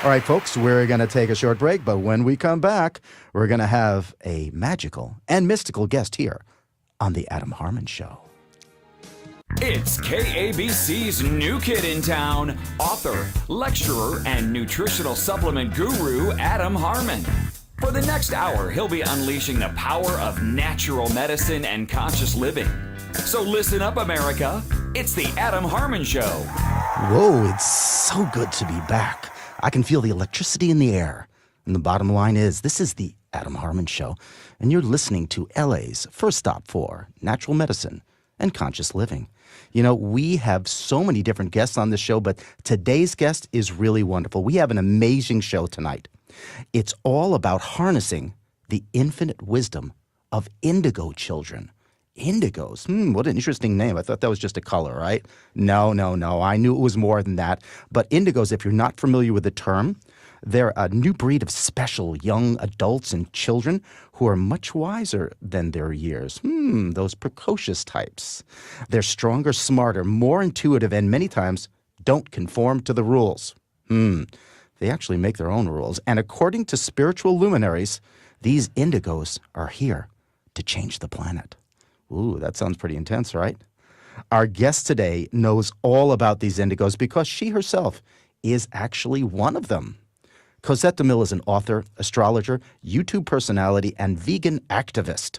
All right, folks, we're going to take a short break, but when we come back, we're going to have a magical and mystical guest here on The Adam Harmon Show. It's KABC's new kid in town, author, lecturer, and nutritional supplement guru, Adam Harmon. For the next hour, he'll be unleashing the power of natural medicine and conscious living. So listen up, America. It's The Adam Harmon Show. Whoa, it's so good to be back. I can feel the electricity in the air. And the bottom line is, this is The Adam Harmon Show, and you're listening to LA's first stop for natural medicine and conscious living. You know, we have so many different guests on this show, but today's guest is really wonderful. We have an amazing show tonight. It's all about harnessing the infinite wisdom of indigo children. Indigos. What an interesting name. I thought that was just a color, right? No. I knew it was more than that. But indigos, if you're not familiar with the term, they're a new breed of special young adults and children who are much wiser than their years. Those precocious types. They're stronger, smarter, more intuitive, and many times don't conform to the rules. They actually make their own rules. And according to spiritual luminaries, these indigos are here to change the planet. Ooh, that sounds pretty intense, right? Our guest today knows all about these indigos because she herself is actually one of them. Cosette DeMille is an author, astrologer, YouTube personality, and vegan activist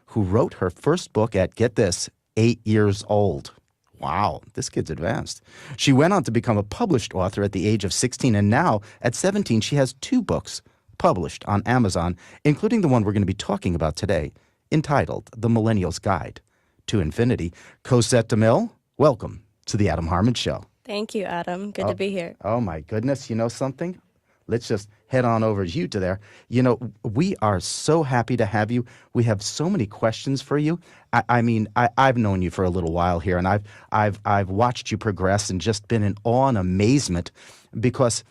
who wrote her first book at, get this, 8 years old. Wow, this kid's advanced. She went on to become a published author at the age of 16, and now, at 17, she has 2 books published on Amazon, including the one we're going to be talking about today, entitled The Millennials Guide to Infinity. Cosette DeMille, welcome to The Adam Harmon Show. Thank you, Adam. Good to be here. Oh, my goodness. You know something? Let's just head on over to you to there. You know, we are so happy to have you. We have so many questions for you. I've known you for a little while here, and I've watched you progress and just been in awe and amazement because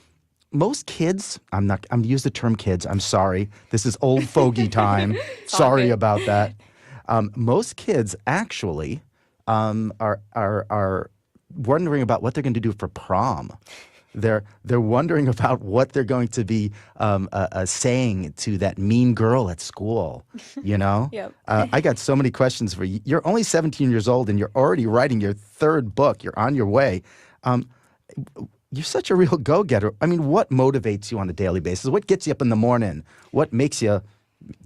most kids, I'm use the term kids, I'm sorry. This is old fogey time. Sorry about that. Most kids actually are wondering about what they're going to do for prom. They're wondering about what they're going to be saying to that mean girl at school, you know? Yep. I got so many questions for you. You're only 17 years old and you're already writing your 3rd book. You're on your way. You're such a real go-getter. I mean, what motivates you on a daily basis? What gets you up in the morning? What makes you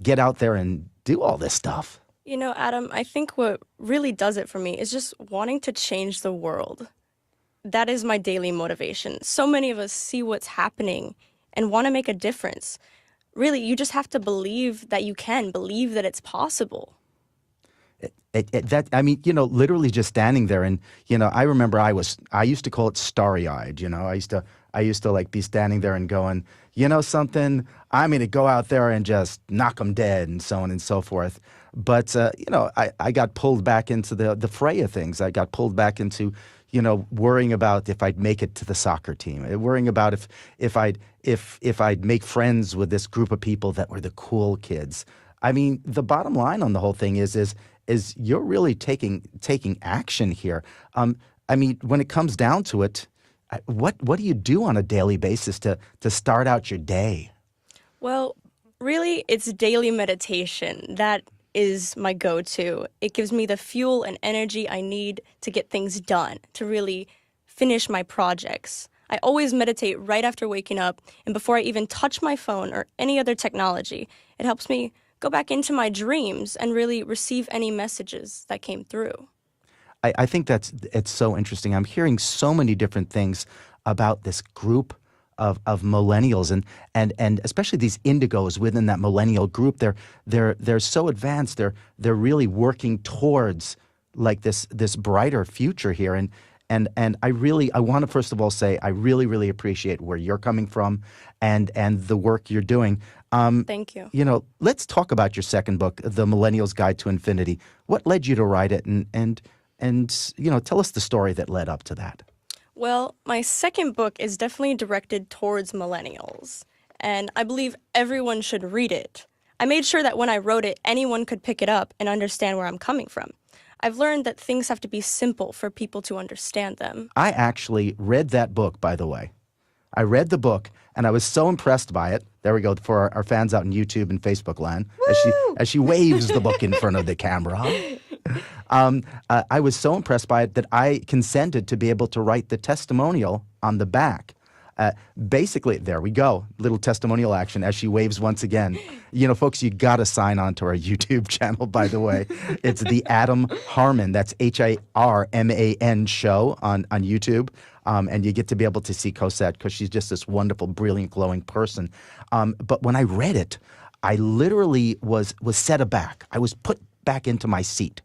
get out there and do all this stuff? You know, Adam, I think what really does it for me is just wanting to change the world. That is my daily motivation. So many of us see what's happening and want to make a difference. Really, you just have to believe that you can, believe that it's possible. Literally just standing there and, I remember I used to call it starry-eyed, I used to like be standing there and going, something, I'm going to go out there and just knock them dead and so on and so forth. But, I got pulled back into the fray of things. I got pulled back into, worrying about if I'd make it to the soccer team, worrying about if I'd make friends with this group of people that were the cool kids. I mean, the bottom line on the whole thing is you're really taking action here. When it comes down to it, what do you do on a daily basis to start out your day? Well, really, it's daily meditation. That is my go-to. It gives me the fuel and energy I need to get things done, to really finish my projects. I always meditate right after waking up and before I even touch my phone or any other technology. It helps me go back into my dreams and really receive any messages that came through. I think it's so interesting. I'm hearing so many different things about this group of millennials and especially these indigos within that millennial group. They're so advanced. They're really working towards like this brighter future here. And I want to first of all say I really, really appreciate where you're coming from and the work you're doing. Thank you. Let's talk about your second book, The Millennials Guide to Infinity. What led you to write it and tell us the story that led up to that. Well, my second book is definitely directed towards millennials, and I believe everyone should read it. I made sure that when I wrote it, anyone could pick it up and understand where I'm coming from. I've learned that things have to be simple for people to understand them. I actually read that book, by the way. I read the book, and I was so impressed by it. There we go for our fans out in YouTube and Facebook land, as she waves the book in front of the camera. I was so impressed by it that I consented to be able to write the testimonial on the back. Basically, there we go. Little testimonial action as she waves once again. You know, folks, you got to sign on to our YouTube channel, by the way. It's the Adam Harman. That's HARMAN show on YouTube. And you get to be able to see Cosette because she's just this wonderful, brilliant, glowing person. But when I read it, I literally was set aback. I was put back into my seat.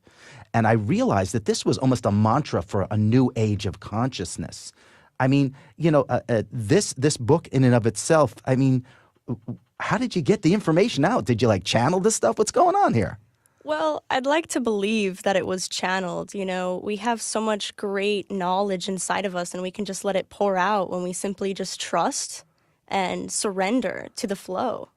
And I realized that this was almost a mantra for a new age of consciousness. I mean, you know, this book in and of itself, I mean, how did you get the information out? Did you like channel this stuff? What's going on here? Well, I'd like to believe that it was channeled. You know, we have so much great knowledge inside of us, and we can just let it pour out when we simply just trust and surrender to the flow.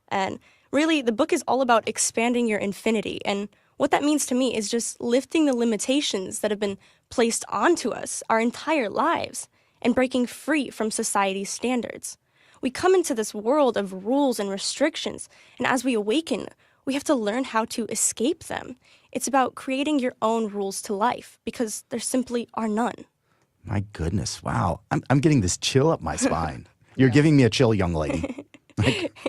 And really, the book is all about expanding your infinity. And what that means to me is just lifting the limitations that have been placed onto us our entire lives and breaking free from society's standards. We come into this world of rules and restrictions, and as we awaken, we have to learn how to escape them. It's about creating your own rules to life, because there simply are none. My goodness, wow. I'm getting this chill up my spine. You're giving me a chill, young lady.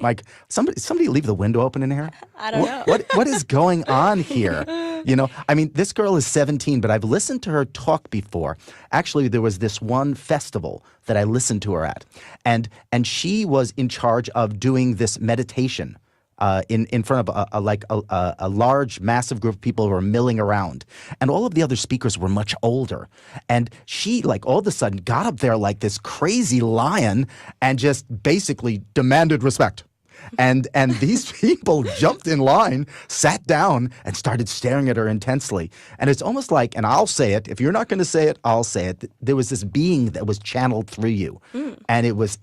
Like somebody leave the window open in here? I don't know. What is going on here? You know, I mean, this girl is 17, but I've listened to her talk before. Actually, there was this one festival that I listened to her at, and she was in charge of doing this meditation in front of a large, massive group of people who were milling around. And all of the other speakers were much older. And she, like, all of a sudden got up there like this crazy lion and just basically demanded respect. And these people jumped in line, sat down, and started staring at her intensely. And it's almost like, and I'll say it, if you're not going to say it, I'll say it. There was this being that was channeled through you. And it was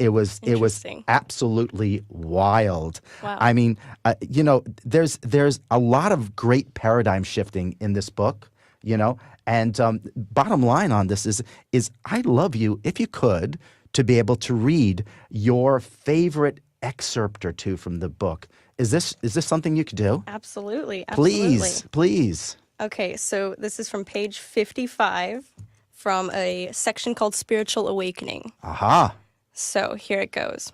absolutely wild. Wow. I mean, you know, there's a lot of great paradigm shifting in this book, you know. And bottom line on this is I'd love you, if you could, to be able to read your favorite excerpt or two from the book. Is this something you could do? Absolutely. Please. Okay, so this is from page 55 from a section called Spiritual Awakening. Aha. So here it goes.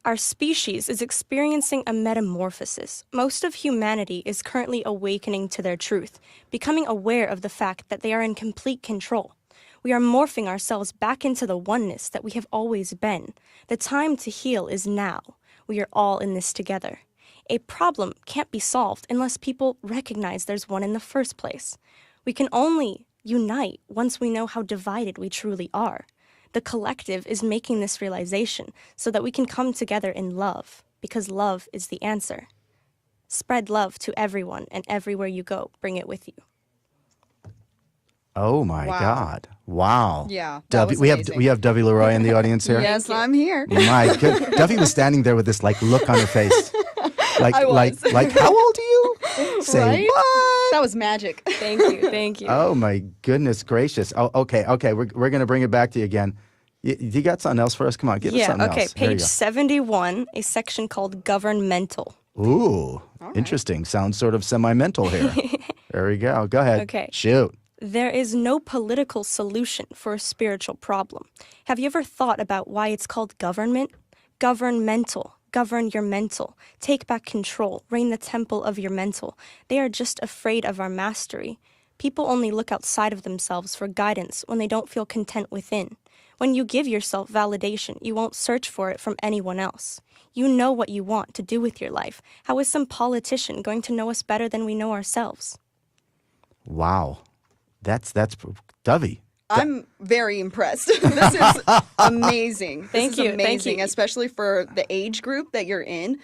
Our species is experiencing a metamorphosis. Most of humanity is currently awakening to their truth, becoming aware of the fact that they are in complete control. We are morphing ourselves back into the oneness that we have always been. The time to heal is now. We are all in this together. A problem can't be solved unless people recognize there's one in the first place. We can only unite once we know how divided we truly are. The collective is making this realization so that we can come together in love, because love is the answer. Spread love to everyone, and everywhere you go, bring it with you. Oh my God! Wow. Yeah, that Dovey, was we amazing. have Dovey Leroy in the audience here. Yes, I'm here. My good. Dovey was standing there with this like look on her face, like I was. like how old are you? Say Right? what? That was magic. Thank you. Oh my goodness gracious! Oh, okay. We're gonna bring it back to you again. You got something else for us? Come on, give us something okay, else. Here you page go. 71, a section called Governmental. Ooh, interesting. Sounds sort of semi-mental here. There we go. Go ahead. Okay. Shoot. There is no political solution for a spiritual problem. Have you ever thought about why it's called government? Governmental. Govern your mental. Take back control. Reign the temple of your mental. They are just afraid of our mastery. People only look outside of themselves for guidance when they don't feel content within. When you give yourself validation, you won't search for it from anyone else. You know what you want to do with your life. How is some politician going to know us better than we know ourselves? Wow. That's Dovey. I'm very impressed. This is amazing. Thank This is you, thank amazing, you. especially for the age group that you're in.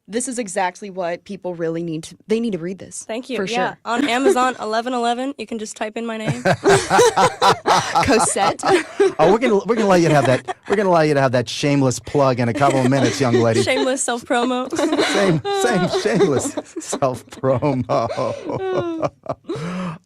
This is exactly what people really need to. They need to read this. Thank you. For Yeah. sure. On Amazon 1111, you can just type in my name. Cosette. Oh, we're gonna let you have that. We're gonna allow you to have that shameless plug in a couple of minutes, young lady. Shameless self promo. Same shameless self promo.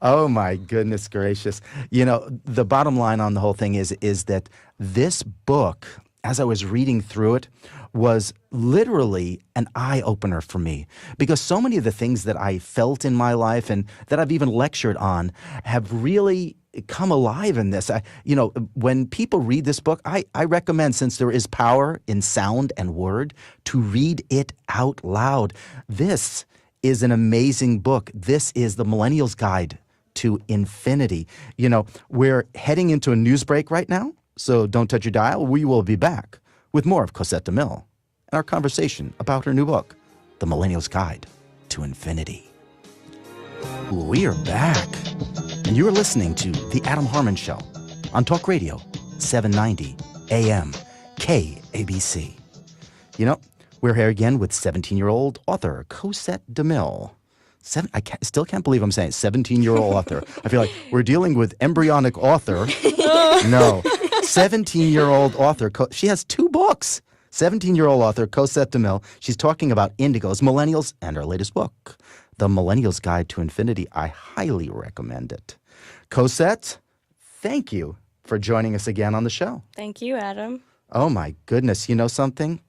Oh my goodness gracious! You know, the bottom line on the whole thing is that this book as I was reading through it, was literally an eye-opener for me, because so many of the things that I felt in my life and that I've even lectured on have really come alive in this. When people read this book, I recommend, since there is power in sound and word, to read it out loud. This is an amazing book. This is the Millennials Guide to Infinity. We're heading into a news break right now, so don't touch your dial. We will be back with more of Cosette DeMille and our conversation about her new book, The Millennials Guide to Infinity. We are back, and you are listening to The Adam Harmon Show on Talk Radio 790 AM KABC. We're here again with 17-year-old author Cosette DeMille. I still can't believe I'm saying 17-year-old author. I feel like we're dealing with embryonic author. No, 17-year-old author. She has 2 books. 17-year-old author Cosette DeMille. She's talking about indigos, millennials, and her latest book, The Millennials Guide to Infinity. I highly recommend it. Cosette, thank you for joining us again on the show. Thank you, Adam. Oh, my goodness. You know something?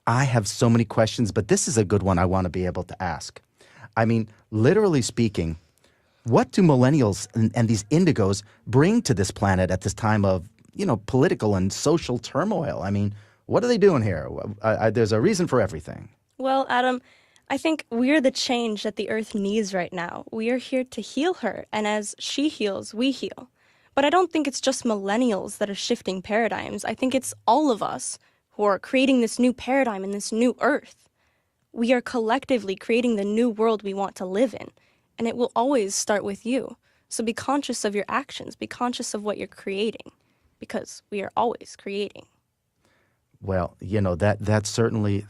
I have so many questions, but this is a good one I want to be able to ask. I mean, literally speaking, what do millennials and these indigos bring to this planet at this time of, political and social turmoil? I mean, what are they doing here? There's a reason for everything. Well, Adam, I think we're the change that the Earth needs right now. We are here to heal her, and as she heals, we heal. But I don't think it's just millennials that are shifting paradigms. I think it's all of us who are creating this new paradigm in this new Earth. We are collectively creating the new world we want to live in, and it will always start with you. So be conscious of your actions. Be conscious of what you're creating, because we are always creating. Well, that certainly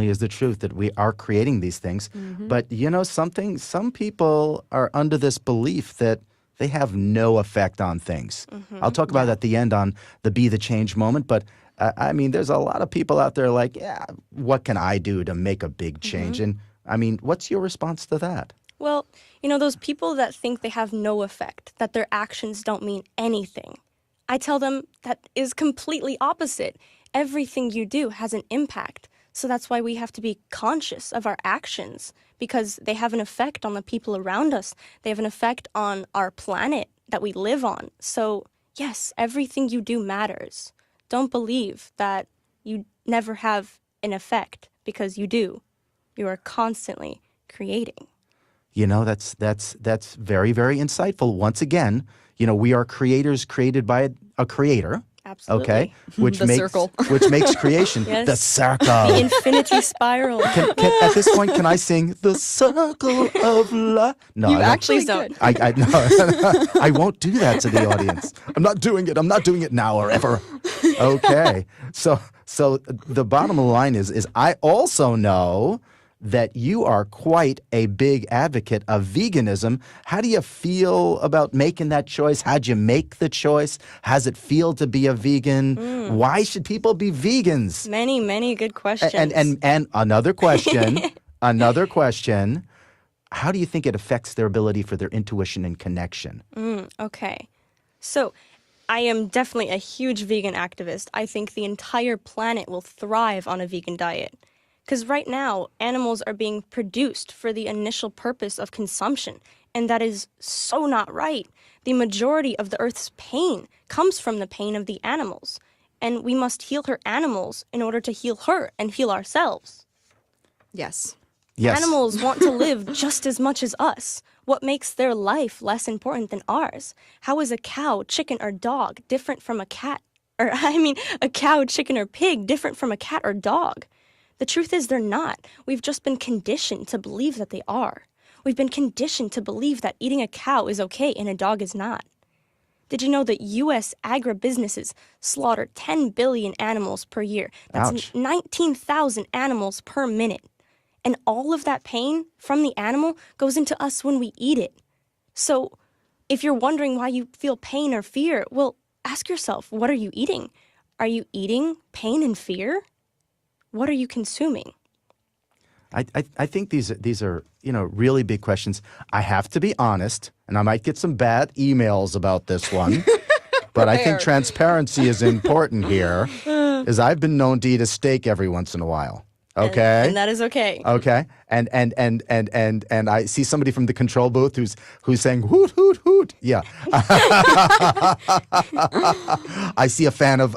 is the truth, that we are creating these things. Mm-hmm. But something, some people are under this belief that they have no effect on things. Mm-hmm. I'll talk about that at the end on the Be the Change moment, but there's a lot of people out there like, yeah, what can I do to make a big change? Mm-hmm. And what's your response to that? Well, those people that think they have no effect, that their actions don't mean anything, I tell them that is completely opposite. Everything you do has an impact. So that's why we have to be conscious of our actions, because they have an effect on the people around us. They have an effect on our planet that we live on. So yes, everything you do matters. Don't believe that you never have an effect, because you do. You are constantly creating. That's very, very insightful. Once again, we are creators created by a creator. Absolutely. Okay, which makes creation yes. The circle, the infinity spiral. At this point, can I sing the circle of love? No, you actually don't. No, I won't do that to the audience. I'm not doing it. I'm not doing it now or ever. Okay, so the bottom line is I also know that you are quite a big advocate of veganism. How do you feel about making that choice? How'd you make the choice? How's it feel to be a vegan? Why should people be vegans? Many, many good questions. And another question, how do you think it affects their ability for their intuition and connection? Okay. So I am definitely a huge vegan activist. I think the entire planet will thrive on a vegan diet. Because right now, animals are being produced for the initial purpose of consumption, and that is so not right. The majority of the Earth's pain comes from the pain of the animals, and we must heal her animals in order to heal her and heal ourselves. Yes. Animals want to live just as much as us. What makes their life less important than ours? How is a cow, chicken, or dog different from a cat? A cow, chicken, or pig different from a cat or dog? The truth is they're not. We've just been conditioned to believe that they are. We've been conditioned to believe that eating a cow is okay and a dog is not. Did you know that U.S. agribusinesses slaughter 10 billion animals per year? That's 19,000 animals per minute. And all of that pain from the animal goes into us when we eat it. So if you're wondering why you feel pain or fear, well, ask yourself, what are you eating? Are you eating pain and fear? What are you consuming? I think these are really big questions. I have to be honest, and I might get some bad emails about this one, But I think Prepare. transparency is important here, as I've been known to eat a steak every once in a while. Okay. And that is okay. Okay, and I see somebody from the control booth who's saying hoot hoot hoot. Yeah, I see a fan of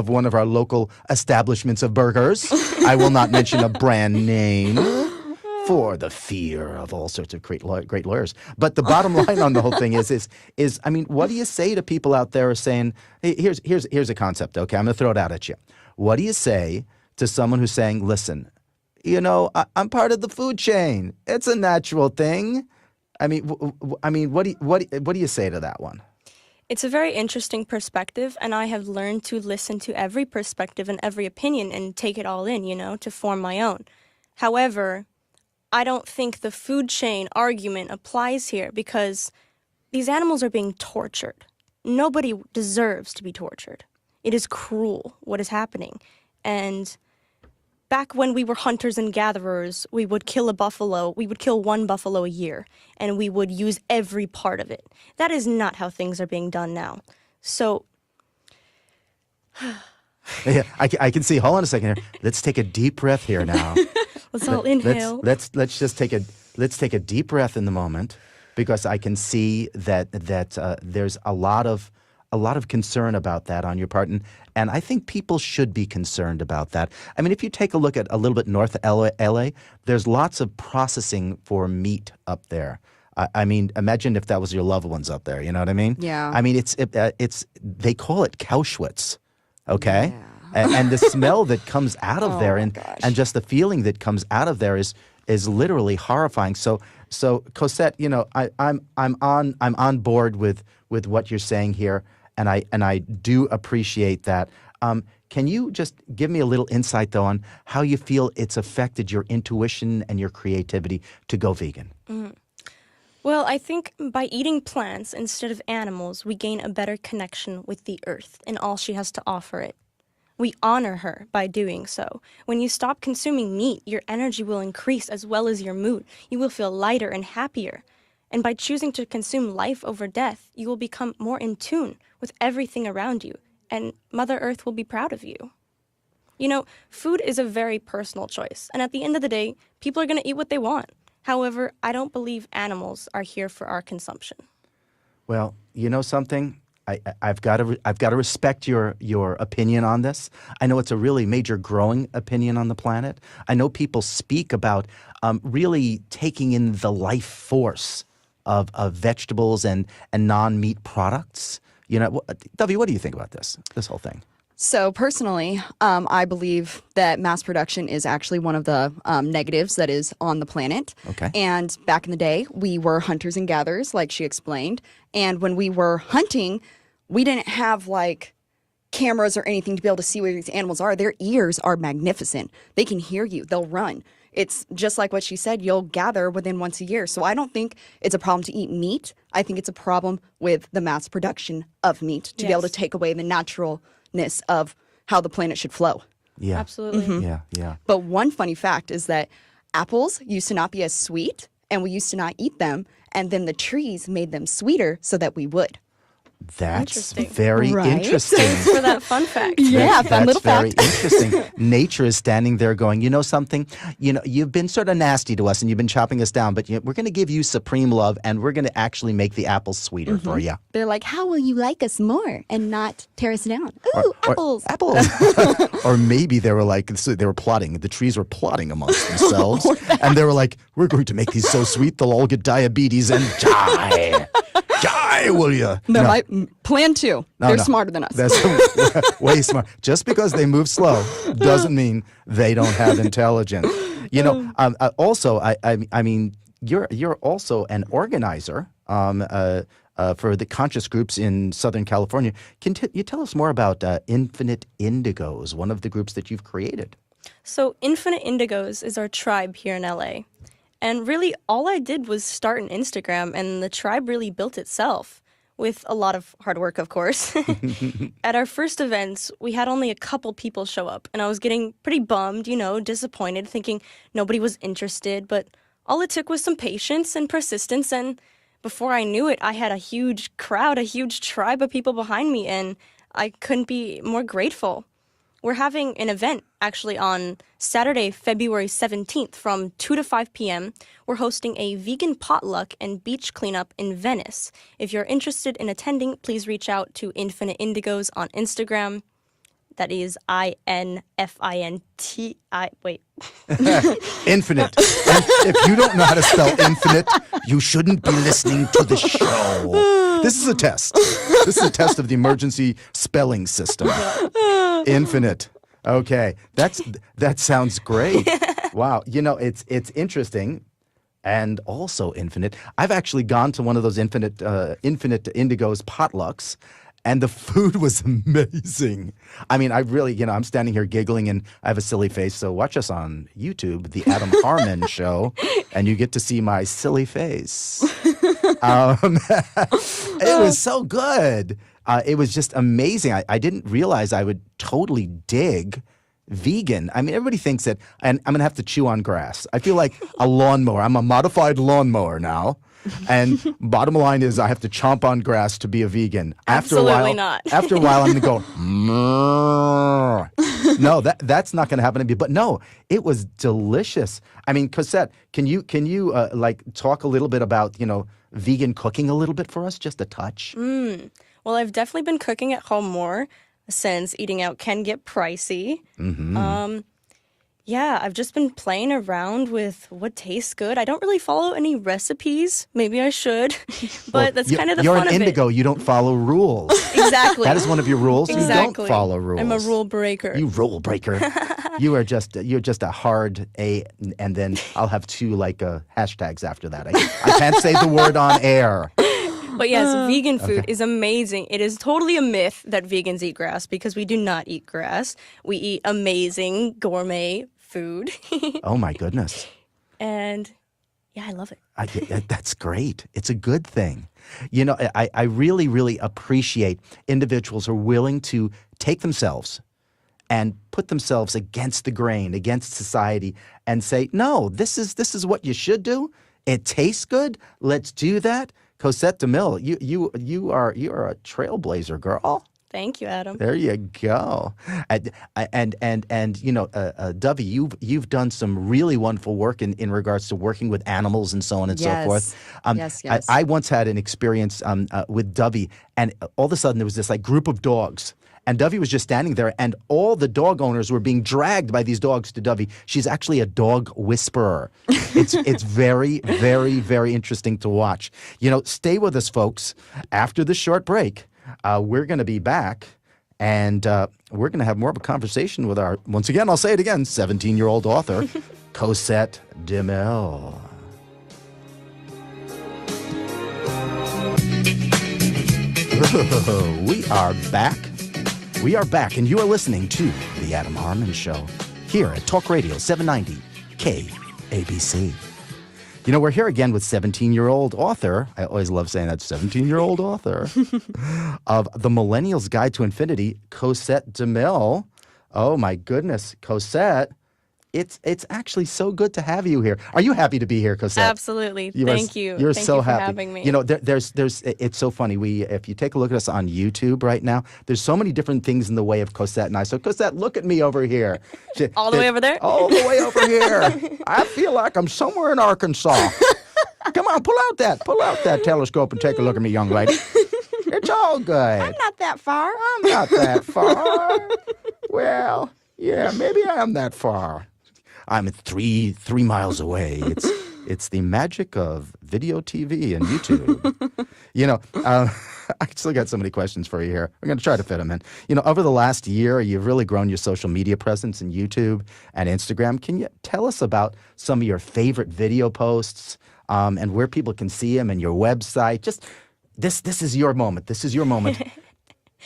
one of our local establishments of burgers. I will not mention a brand name for the fear of all sorts of great lawyers. But the bottom line on the whole thing is I mean, what do you say to people out there who are saying, hey, here's a concept. Okay, I'm gonna throw it out at you. What do you say to someone who's saying, listen, you know, I'm part of the food chain. It's a natural thing. I mean, what do you say to that one? It's a very interesting perspective, and I have learned to listen to every perspective and every opinion and take it all in, to form my own. However, I don't think the food chain argument applies here because these animals are being tortured. Nobody deserves to be tortured. It is cruel what is happening. And back when we were hunters and gatherers, we would kill a buffalo. We would kill one buffalo a year, and we would use every part of it. That is not how things are being done now. So, Yeah, I can see. Hold on a second here. Let's take a deep breath here now. let's all inhale. Let's just take a deep breath in the moment, because I can see that there's a lot of concern about that on your part, and I think people should be concerned about that. I mean, if you take a look at a little bit north of LA, there's lots of processing for meat up there. I mean, imagine if that was your loved ones up there. You know what I mean? Yeah. I mean, it's they call it Cowschwitz, okay? Yeah. And the smell that comes out of there, and just the feeling that comes out of there is literally horrifying. So Cosette, I'm on board with what you're saying here. And I do appreciate that. Can you just give me a little insight, though, on how you feel it's affected your intuition and your creativity to go vegan? Mm-hmm. Well, I think by eating plants instead of animals, we gain a better connection with the earth and all she has to offer it. We honor her by doing so. When you stop consuming meat, your energy will increase as well as your mood. You will feel lighter and happier. And by choosing to consume life over death, you will become more in tune with everything around you, and Mother Earth will be proud of you. Food is a very personal choice, and at the end of the day, people are going to eat what they want. However, I don't believe animals are here for our consumption. Well, you know something? I've got to respect your opinion on this. I know it's a really major growing opinion on the planet. I know people speak about really taking in the life force of vegetables and non-meat products. Dovey, what do you think about this whole thing? So personally, I believe that mass production is actually one of the negatives that is on the planet. Okay. And back in the day, we were hunters and gatherers, like she explained. And when we were hunting, we didn't have cameras or anything to be able to see where these animals are. Their ears are magnificent. They can hear you. They'll run. It's just like what she said, you'll gather within once a year. So I don't think it's a problem to eat meat. I think it's a problem with the mass production of meat to be able to take away the naturalness of how the planet should flow. Yeah. Absolutely. Mm-hmm. Yeah. But one funny fact is that apples used to not be as sweet, and we used to not eat them, and then the trees made them sweeter so that we would. That's Interesting. very interesting. Thanks for that fun fact. Yeah, fun little That's very fact. interesting. Nature is standing there going, you know something? You've been sort of nasty to us and you've been chopping us down, but we're going to give you supreme love and we're going to actually make the apples sweeter for you. They're like, how will you like us more and not tear us down? Ooh, apples. Apples. Or maybe they were plotting. The trees were plotting amongst themselves. And they were like, we're going to make these so sweet they'll all get diabetes and die. Die, will you? No. Plan two. They're smarter than us. That's way smart. Just because they move slow doesn't mean they don't have intelligence. Also, I mean, you're also an organizer for the conscious groups in Southern California. Can you tell us more about Infinite Indigos, one of the groups that you've created? So Infinite Indigos is our tribe here in LA. And really, all I did was start an Instagram, and the tribe really built itself, with a lot of hard work, of course. At our first events, we had only a couple people show up, and I was getting pretty bummed, disappointed, thinking nobody was interested. But all it took was some patience and persistence, and before I knew it, I had a huge crowd, a huge tribe of people behind me, and I couldn't be more grateful. We're having an event actually on Saturday, February 17th from 2 to 5 p.m. We're hosting a vegan potluck and beach cleanup in Venice. If you're interested in attending, please reach out to Infinite Indigos on Instagram. That is INFINTI. Wait. Infinite. And if you don't know how to spell infinite, you shouldn't be listening to the show. This is a test. This is a test of the emergency spelling system. Infinite. Okay. That sounds great. Wow. You know, it's interesting and also infinite. I've actually gone to one of those Infinite Indigos potlucks. And the food was amazing. I mean, I really, you know, I'm standing here giggling and I have a silly face. So watch us on YouTube, The Adam Harman Show, and you get to see my silly face. It was so good. It was just amazing. I didn't realize I would totally dig vegan. I mean, everybody thinks that, and I'm going to have to chew on grass. I feel like a lawnmower. I'm a modified lawnmower now. And bottom line is I have to chomp on grass to be a vegan. Absolutely not. After a while, I'm going to go, no, that's not going to happen to me. But no, it was delicious. I mean, Cosette, can you like talk a little bit about, you know, vegan cooking a little bit for us? Just a touch. Well, I've definitely been cooking at home more since eating out can get pricey. Yeah, I've just been playing around with what tastes good. I don't really follow any recipes. Maybe I should, but that's kind of the fun of it. You're an indigo. You don't follow rules. Exactly. That is one of your rules. Exactly. You don't follow rules. I'm a rule breaker. You rule breaker. You're just a hard A, and then I'll have two hashtags after that. I can't say the word on air. But yes, vegan food is amazing. It is totally a myth that vegans eat grass because we do not eat grass. We eat amazing gourmet food. Oh my goodness. And yeah, I love it. That's great. It's a good thing. You know, I really, really appreciate individuals who are willing to take themselves and put themselves against the grain, against society, and say, no, this is what you should do. It tastes good. Let's do that. Cosette DeMille, you are a trailblazer, girl. Thank you, Adam. There you go. And you know, Dovey, you've done some really wonderful work in regards to working with animals and so on and so forth. Yes. I once had an experience with Dovey, and all of a sudden there was this group of dogs. And Dovey was just standing there, and all the dog owners were being dragged by these dogs to Dovey. She's actually a dog whisperer. It's very, very, very interesting to watch. You know, stay with us, folks. After this short break, we're going to be back, and we're going to have more of a conversation with our, once again, I'll say it again, 17-year-old author, Cosette DeMille. We are back. We are back, and you are listening to The Adam Harman Show here at Talk Radio 790 KABC. You know, we're here again with 17-year-old author. I always love saying that, 17-year-old author of The Millennials Guide to Infinity, Cosette DeMille. Oh, my goodness, Cosette. It's actually so good to have you here. Are you happy to be here, Cosette? Absolutely. Thank you. You're Thank so you for happy. having me. You know, there's it's so funny. If you take a look at us on YouTube right now, there's so many different things in the way of Cosette and I. So Cosette, look at me over here. All the way over there? All the way over here. I feel like I'm somewhere in Arkansas. Come on, pull out that telescope and take a look at me, young lady. It's all good. I'm not that far. I'm not that far. Well, yeah, maybe I am that far. I'm 3 miles away. It's the magic of video TV and YouTube. You know, I still got so many questions for you here. We're going to try to fit them in. You know, over the last year, you've really grown your social media presence in YouTube and Instagram. Can you tell us about some of your favorite video posts and where people can see them and your website? Just this is your moment. This is your moment.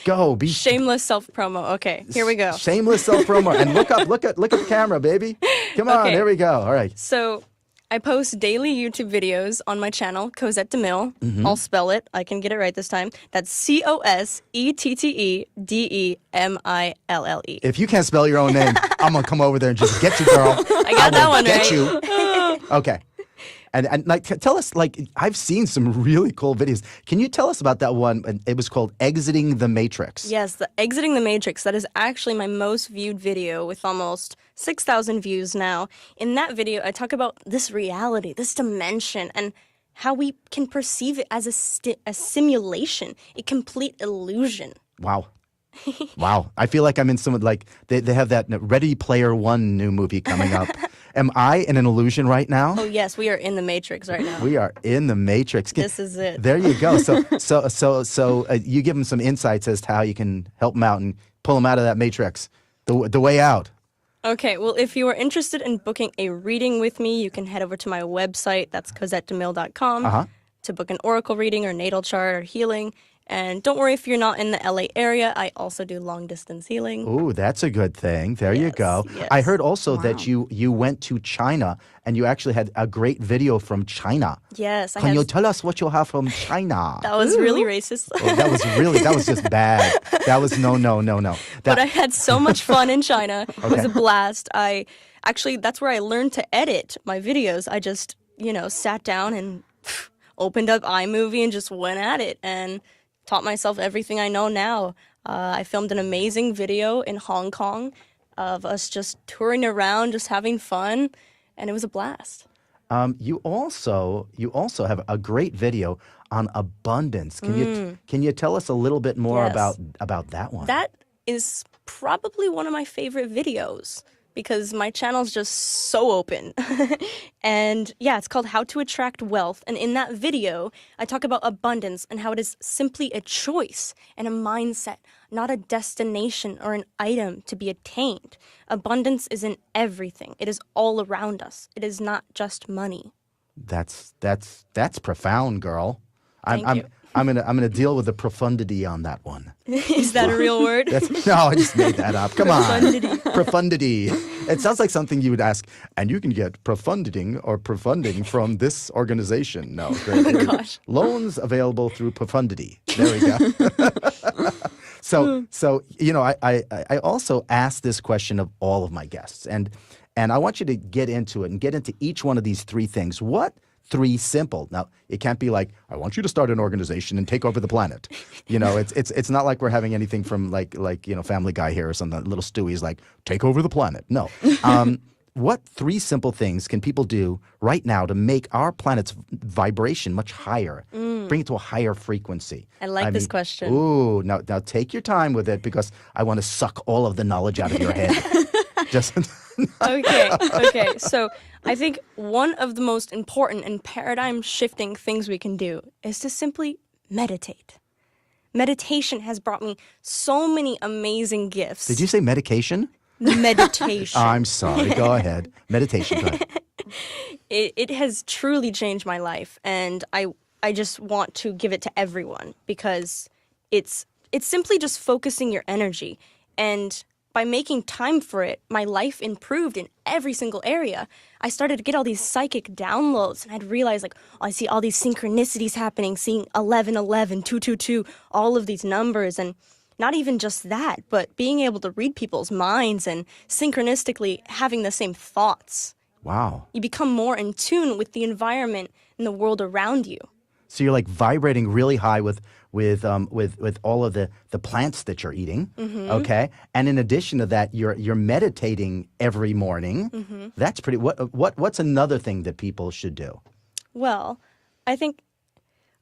Go. Be shameless self-promo. Okay, here we go. Shameless self-promo. And look at the camera, baby. Come on, there we go. All right. So I post daily YouTube videos on my channel, Cosette DeMille. I'll spell it. I can get it right this time. That's COSETTEDEMILLE. If you can't spell your own name, I'm going to come over there and just get you, girl. I got that one get right. You. Okay. And like, tell us, like, I've seen some really cool videos. Can you tell us about that one? It was called Exiting the Matrix. Yes, the Exiting the Matrix. That is actually my most viewed video with almost 6,000 views now. In that video, I talk about this reality, this dimension, and how we can perceive it as a simulation, a complete illusion. Wow. Wow. I feel like I'm in some, like, they have that Ready Player One new movie coming up. Am I in an illusion right now? Oh, yes, we are in the Matrix right now. We are in the Matrix. This is it. There you go. So you give them some insights as to how you can help them out and pull them out of that Matrix, the way out. Okay, well, if you are interested in booking a reading with me, you can head over to my website. That's CosetteDeMille.com to book an oracle reading or natal chart or healing. And don't worry if you're not in the LA area. I also do long-distance healing. Ooh, that's a good thing. There you go. Yes. I heard also that you went to China and you actually had a great video from China. Yes. Can you tell us what you have from China? That was really racist. Oh, that was just bad. That was no. But I had so much fun in China. It was a blast. That's where I learned to edit my videos. I just, sat down and opened up iMovie and just went at it and taught myself everything I know now. I filmed an amazing video in Hong Kong of us just touring around, just having fun, and it was a blast. You also have a great video on abundance. Can you tell us a little bit more about that one? That is probably one of my favorite videos because my channel's just so open. And yeah, it's called How to Attract Wealth. And in that video, I talk about abundance and how it is simply a choice and a mindset, not a destination or an item to be attained. Abundance is in everything. It is all around us. It is not just money. That's profound, girl. Thank you. I'm gonna deal with the profundity on that one. Is that a real word? No, I just made that up. Come on. Profundity. It sounds like something you would ask, and you can get profunding from this organization. No, great. Oh, gosh. Loans available through Profundity. There we go. So I also ask this question of all of my guests, and I want you to get into it and get into each one of these three things. What three simple? Now, it can't be like, I want you to start an organization and take over the planet. It's not like we're having anything from like Family Guy here or something. Little Stewie's like, take over the planet. No. What three simple things can people do right now to make our planet's vibration much higher, bring it to a higher frequency? I like this question. Ooh, now take your time with it because I want to suck all of the knowledge out of your head. Okay. So I think one of the most important and paradigm-shifting things we can do is to simply meditate. Meditation has brought me so many amazing gifts. Did you say medication? Meditation. I'm sorry. Go ahead. Meditation. Go ahead. It has truly changed my life, and I just want to give it to everyone because it's simply just focusing your energy. And by making time for it, my life improved in every single area. I started to get all these psychic downloads, and I'd realize, I see all these synchronicities happening, seeing 1111, 222, all of these numbers, and not even just that, but being able to read people's minds and synchronistically having the same thoughts. Wow. You become more in tune with the environment and the world around you. So you're like vibrating really high with all of the plants that you're eating, okay? And in addition to that, you're meditating every morning. That's pretty. What's another thing that people should do? Well, I think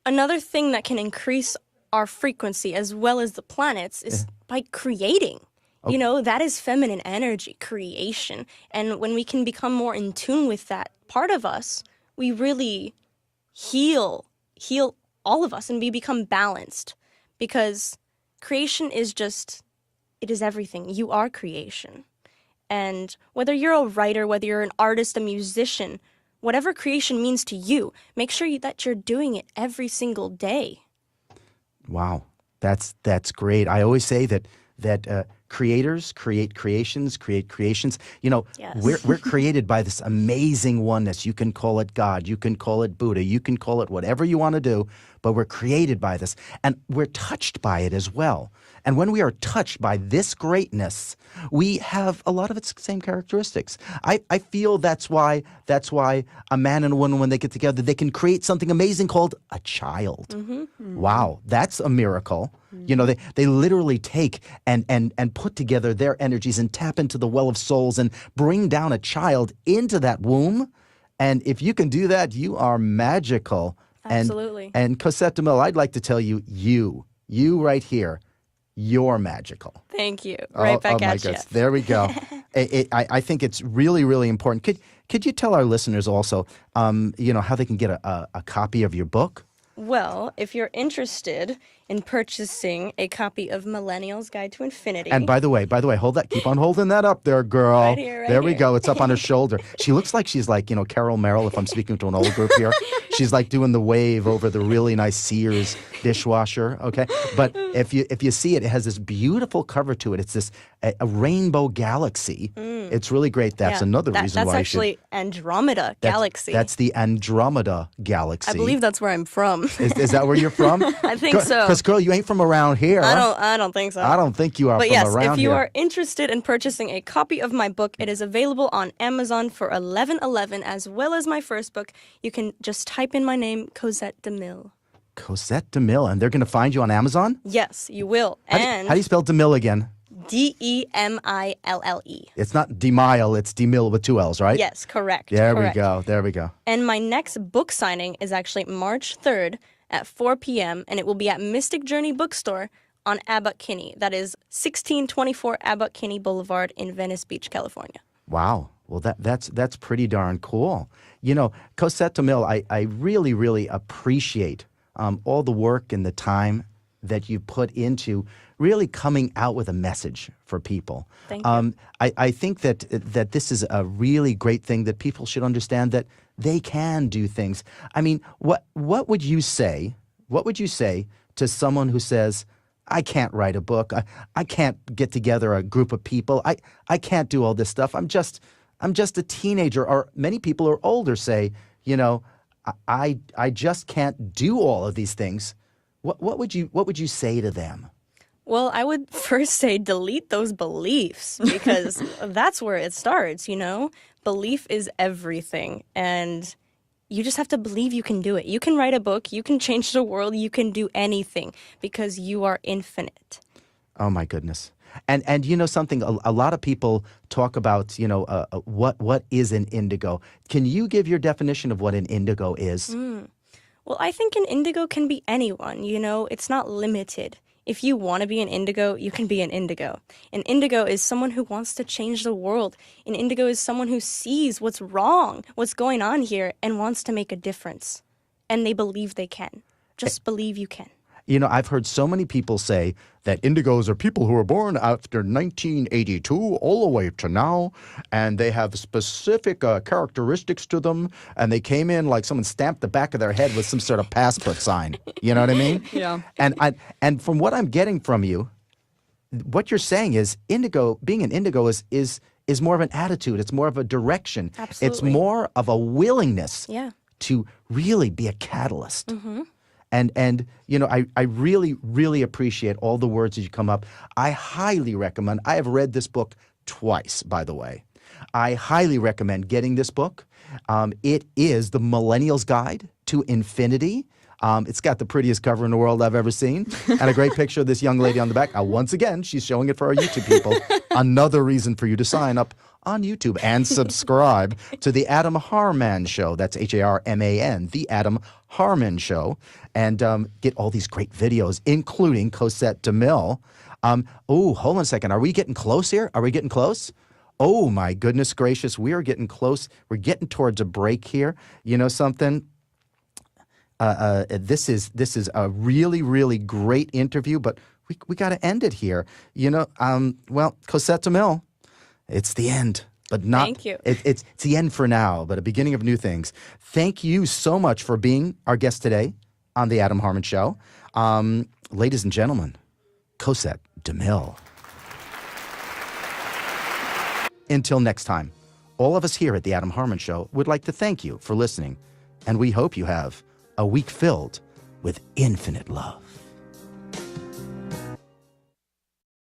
another thing that can increase our frequency as well as the planets is by creating. That is feminine energy, creation. And when we can become more in tune with that part of us, we really heal all of us and we become balanced, because creation is it is everything. You are creation. And whether you're a writer, whether you're an artist, a musician, whatever creation means to you, make sure that you're doing it every single day. Wow, that's great. I always say that creators create creations. Yes. We're created by this amazing oneness. You can call it God, you can call it Buddha, you can call it whatever you want to do, but we're created by this, and we're touched by it as well. And when we are touched by this greatness, we have a lot of its same characteristics. I feel that's why a man and a woman, when they get together, they can create something amazing called a child. Mm-hmm. Wow, that's a miracle. Mm-hmm. You know, they literally take and put together their energies and tap into the well of souls and bring down a child into that womb. And if you can do that, you are magical. Absolutely. And Cosette DeMille, I'd like to tell you, you right here, you're magical. Thank you. Right back my at you. goodness. There we go. I think it's really, really important. Could you tell our listeners also, how they can get a copy of your book? Well, if you're interested in purchasing a copy of Millennials Guide to Infinity. And by the way, hold that. Keep on holding that up there, girl. Right here, there we go. It's up on her shoulder. She looks like she's like, Carol Merrill, if I'm speaking to an old group here. She's like doing the wave over the really nice Sears dishwasher, okay? But if you see it, it has this beautiful cover to it. It's this a rainbow galaxy. It's really great. That's another reason why that's actually Andromeda Galaxy. That's the Andromeda Galaxy. I believe that's where I'm from. Is that where you're from? I think so. Because, girl, you ain't from around here. I don't think so. I don't think you are but from yes, around here. if you are interested in purchasing a copy of my book, it is available on Amazon for $11.11, as well as my first book. You can just type in my name, Cosette DeMille. Cosette DeMille, and they're going to find you on Amazon? Yes, you will. How do you spell DeMille again? DeMille. It's not DeMille, it's DeMille with two L's, right? Yes, correct. There correct. we go. And my next book signing is actually March 3rd at 4 p.m., and it will be at Mystic Journey Bookstore on Abbot Kinney. That is 1624 Abbot Kinney Boulevard in Venice Beach, California. Wow. Well, that's pretty darn cool. Cosette DeMille, I really, really appreciate all the work and the time that you put into really coming out with a message for people. Thank you. I think that this is a really great thing, that people should understand that they can do things. I mean, what would you say? What would you say to someone who says, I can't write a book. I can't get together a group of people. I can't do all this stuff. I'm just a teenager. Or many people are older say, I just can't do all of these things. What would you say to them? Well, I would first say delete those beliefs, because that's where it starts, Belief is everything, and you just have to believe you can do it. You can write a book, you can change the world, you can do anything, because you are infinite. Oh, my goodness. And you know something, a lot of people talk about, what is an indigo. Can you give your definition of what an indigo is? Well, I think an indigo can be anyone, It's not limited. If you want to be an indigo, you can be an indigo. An indigo is someone who wants to change the world. An indigo is someone who sees what's wrong, what's going on here, and wants to make a difference. And they believe they can. Just believe you can. I've heard so many people say that indigos are people who were born after 1982 all the way to now, and they have specific characteristics to them, and they came in like someone stamped the back of their head with some sort of passport sign. You know what I mean? Yeah. And from what I'm getting from you, what you're saying is being an indigo is more of an attitude. It's more of a direction. Absolutely. It's more of a willingness to really be a catalyst. Mm-hmm. And I really, really appreciate all the words that you come up. I highly recommend. I have read this book twice, by the way. I highly recommend getting this book. It is the Millennials Guide to Infinity. It's got the prettiest cover in the world I've ever seen, and a great picture of this young lady on the back. Once again, she's showing it for our YouTube people. Another reason for you to sign up on YouTube and subscribe to the Adam Harman Show. That's HARMAN, the Adam Harman Show, and get all these great videos, including Cosette DeMille. Hold on a second. Are we getting close here? Are we getting close? Oh, my goodness gracious. We are getting close. We're getting towards a break here. You know something? This is a really, really great interview, but we got to end it here. Cosette DeMille, it's the end, but not. Thank you. It's the end for now, but a beginning of new things. Thank you so much for being our guest today on the Adam Harman Show. Ladies and gentlemen, Cosette DeMille. Until next time, all of us here at the Adam Harman Show would like to thank you for listening, and we hope you have a week filled with infinite love.